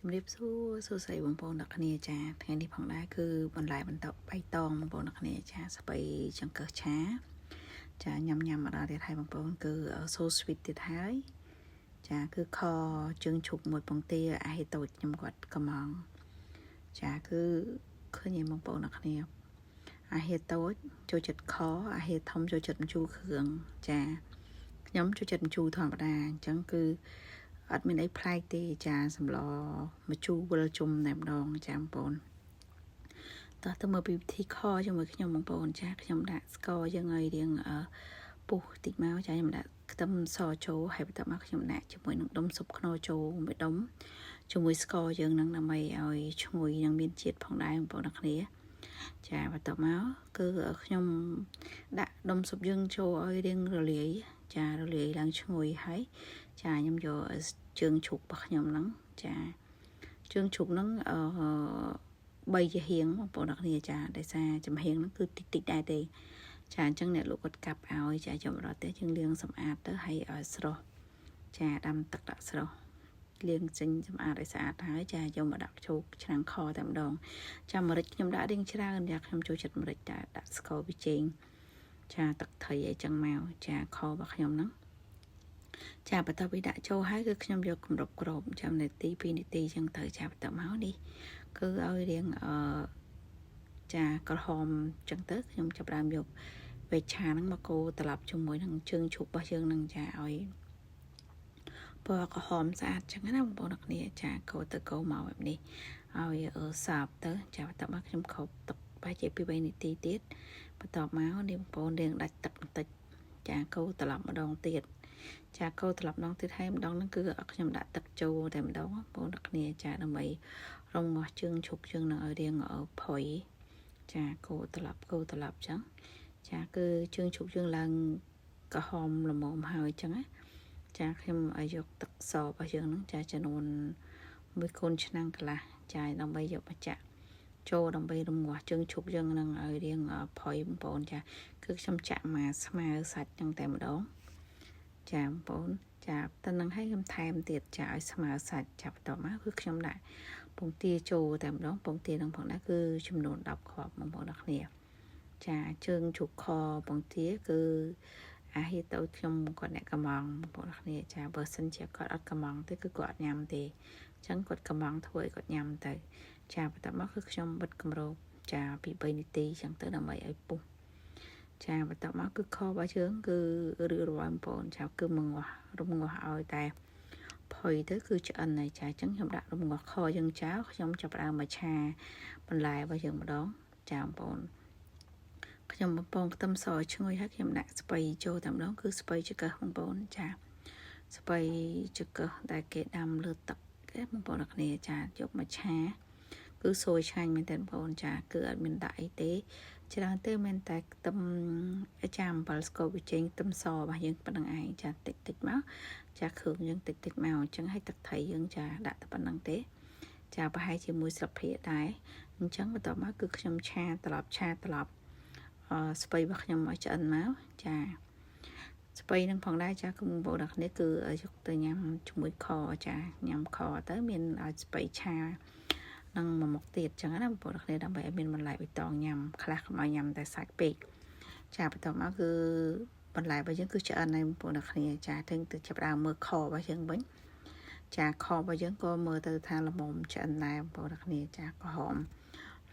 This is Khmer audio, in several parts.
ជំរាបសួស្តីបងប្អូនអ្នកគ្នាចាថ្ងៃនេះផងដែរគឺបន្លែបន្តបៃតងបងប្អូនអ្នកគ្នាចាស្បៃចង្កឹះឆាចាញ៉ាំអត់ដល់ទៀតហើយបងប្អូនគឺសូស្វីតទៀតហើយចាគឺខជើងឈុកមួយពងទាអាហេតូចខ្ញុំគាត់កំងចាគឺឃើញបងប្អូនអ្នកគ្នាអាហេតូចចូលចិត្តខអាហេធំចូលចិត្តម្ជូរគ្រឿងចាខ្ញុំចូលចិត្តម្ជូរធម្មតាអញ្ចឹងគឺអត់មានអីប្លែកទេចាសម្លម្ជូរវិលជុំតែម្ដងចាបងប្អូនតោះទៅមើលពីវិធីខជាមួយខ្ញុំបងប្អូនចាខ្ញុំដាក់ស្ករយើងឲ្យរៀងពុះតិចមកចាខ្ញុំដាក់ខ្ទឹមសចូលហើយបន្ទាប់មកខ្ញុំដាក់ជាមួយនឹងដុំស៊ុបខ្នុរចូលមួយដុំជាមួយស្ករយើងនឹងដើម្បីឲ្យឈ្ងុយនិងមានជាតិផងដែរបងប្អូនអ្នកគ្នាចាបន្ទាប់មកគឺខ្ញុំដាក់ដុំស៊ុបយើងចូលឲ្យរៀងរលាយចារលាយឡើងឈ្ងុយហើយចាខ្ញុំយកជើងជ្រូករបស់ខ្ញុំហ្នឹងចាជើងជ្រូកហ្នឹង3ជាហៀងបងប្អូនអ្នកគ្នាចាដោយសារចំហៀងហ្នឹងគឺតិចដែរទេចាអញ្ចឹងអ្នកលោកគាត់កាប់ឲ្យចាចាំរត់ទៅយើងលាងសម្អាតទៅហើយឲ្យស្រស់ចាដាំទឹកដាក់ស្រស់លាងចេញសម្អាតឲ្យស្អាតហើយចាយកមកដាក់ជោគឆ្នាំងខតែម្ដងចាម្រេចខ្ញុំដាក់រៀងច្រើនចាខ្ញុំចូលចិត្តម្រេចដាក់ស្ករប៊ីចេងចាទឹកត្រីអីចឹងមកចាខរបស់ខ្ញុំហ្នឹងចាបន្ទាប់ពីដាក់ចូលហើយគឺខ្ញុំយកគម្របក្របចាំនាទី2នាទីចឹងទៅចាបន្ទាប់មកនេះគឺឲ្យរៀងចាក្រហមចឹងទៅខ្ញុំចាប់ដើមយកវែកឆាហ្នឹងមកកូរត្រឡប់ជាមួយនឹងជើងជ្រូករបស់យើងហ្នឹងចាឲ្យពណ៌ក្រហមស្អាតចឹងណាបងប្អូនអ្នកគ្នាចាកូរទៅកូរមកបែបនេះឲ្យសាបទៅចាបន្ទាប់មកខ្ញុំខប់ទឹកប្រហែលជា2-3នាទីទៀតបន្ទាប់មកនេះបងប្អូនរៀងដាច់ទឹកបន្តិចចាកូរត្រឡប់ម្ដងទៀតចាកូរត្រឡប់ម្ដងទៀតហើយម្ដងហ្នឹងគឺខ្ញុំដាក់ទឹកចូលតែម្ដងបងប្អូនអ្នកគ្នាចាដើម្បីរំងាស់ជើងជ្រូកយើងនឹងឲ្យរៀងផុយចាកូរត្រឡប់ចឹងចាគឺជើងជ្រូកយើងឡើងក្រហមល្មមហើយចឹងណាចាខ្ញុំឲ្យយកទឹកសរបស់យើងហ្នឹងចាចំនួន1 កូនឆ្នាំងកន្លះចាដើម្បីយកមកចាក់ចូលដើម្បីរំងាស់ជើងជ្រូកយើងនឹងឲ្យរៀងផុយបងប្អូនចាគឺខ្ញុំចាក់មកស្មើសាច់ហ្នឹងតែម្ដងចាបងប្អូនចាតែនឹងឲ្យខ្ញុំថែមទៀតចាឲ្យស្មើសាច់ចាប់តមកគឺខ្ញុំដាក់ពងទាចូលតែម្ដងពងទានឹងផងដែរគឺចំនួន10គ្រាប់បងប្អូនអ្នកគ្នាចាជើងជ្រូកខពងទាគឺអាហេតូចខ្ញុំគាត់អ្នកកំងបងប្អូនអ្នកគ្នាចាបើសិនជាគាត់អត់កំងទេគឺគាត់អត់ញ៉ាំទេអញ្ចឹងគាត់កំងធ្វើឲ្យគាត់ញ៉ាំទៅចាបន្ទាប់មកគឺខ្ញុំបិទគម្របចាពី3នាទីអញ្ចឹងទៅដើម្បីឲ្យពុះចាបន្ទាប់មកគឺខរបស់យើងគឺរឿរបងប្អូនចាគឺរំងាស់ឲ្យតែផុយទៅគឺឆ្អិនហើយចាអញ្ចឹងខ្ញុំដាក់រំងាស់ខយើងចោលខ្ញុំចាប់ផ្ដើមមកឆាបន្លែរបស់យើងម្ដងចាបងប្អូនខ្ញុំបំពងខ្ទឹមសឈ្ងុយហើយខ្ញុំដាក់ស្ពៃចូលតែម្ដងគឺស្ពៃចង្កឹះបងប្អូនចាស្ពៃចង្កឹះដែលគេដាំលើទឹកបងប្អូនអ្នកគ្នាចាយកមកឆាគឺសួយឆ្ងាញ់មែនតើបងប្អូនចាគឺអត់មានដាក់អីទេច្រើនទេមែនតែខ្ទឹមចាអំបិលស្ករប៊ីចេងខ្ទឹមសរបស់យើងប៉ុណ្្នឹងឯងចាតិចមកចាគ្រឿងយើងតិចមកអញ្ចឹងឲ្យទឹកត្រីយើងចាដាក់តែប៉ុណ្្នឹងទេចាប្រហែលជាមួយស្លឹកភៀកដែរអញ្ចឹងបន្ទាប់មកគឺខ្ញុំឆាត្រឡប់ស្ពៃរបស់ខ្ញុំឲ្យឆ្អិនមកចាស្ពៃនឹងផងដែរចាគឺបងប្អូនអ្នកនេះគឺយកទៅញ៉ាំជាមួយខចាញ៉ាំខទៅមានឲ្យស្ពៃឆានឹងមួយមុខទៀតចឹងណាបងប្អូនអ្នកនេះដើម្បីឲ្យមានបន្លែបៃតងញ៉ាំខ្លះកុំឲ្យញ៉ាំតែសាច់ពេកចាបន្ទាប់មកគឺបន្លែរបស់យើងគឺឆ្អិនហើយបងប្អូនអ្នកនេះចាទៅចាប់ដើមមើលខរបស់យើងវិញចាខរបស់យើងក៏មើលទៅថាល្មមឆ្អិនដែរបងប្អូនអ្នកនេះចាក្រហម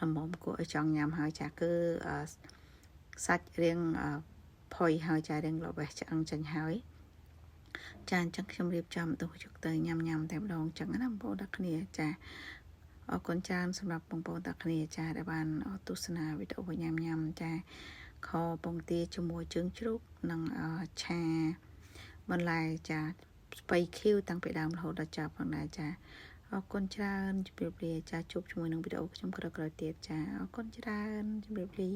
ល្មមគួរឲ្យចង់ញ៉ាំហើយចាគឺសាច់រៀងផុយហើយចារៀងលបេះឆ្អឹងចេញហើយចាអញ្ចឹងខ្ញុំរៀបចំទៅយកទៅញ៉ាំតែម្ដងអញ្ចឹងណាបងប្អូនអ្នកគ្នាចាអរគុណច្រើនសម្រាប់បងប្អូនអ្នកគ្នាចាដែលបានទស្សនាវីដេអូញ៉ាំចាខពងទាជាមួយជើងជ្រូកនិងឆាបន្លែចាស្ពៃខៀវតាំងពីដើមរហូតដល់ចប់ផងដែរចាអរគុណច្រើនជម្រាបលាចាជួបជាមួយនឹងវីដេអូខ្ញុំក្រោយទៀតចាអរគុណច្រើនជម្រាបលា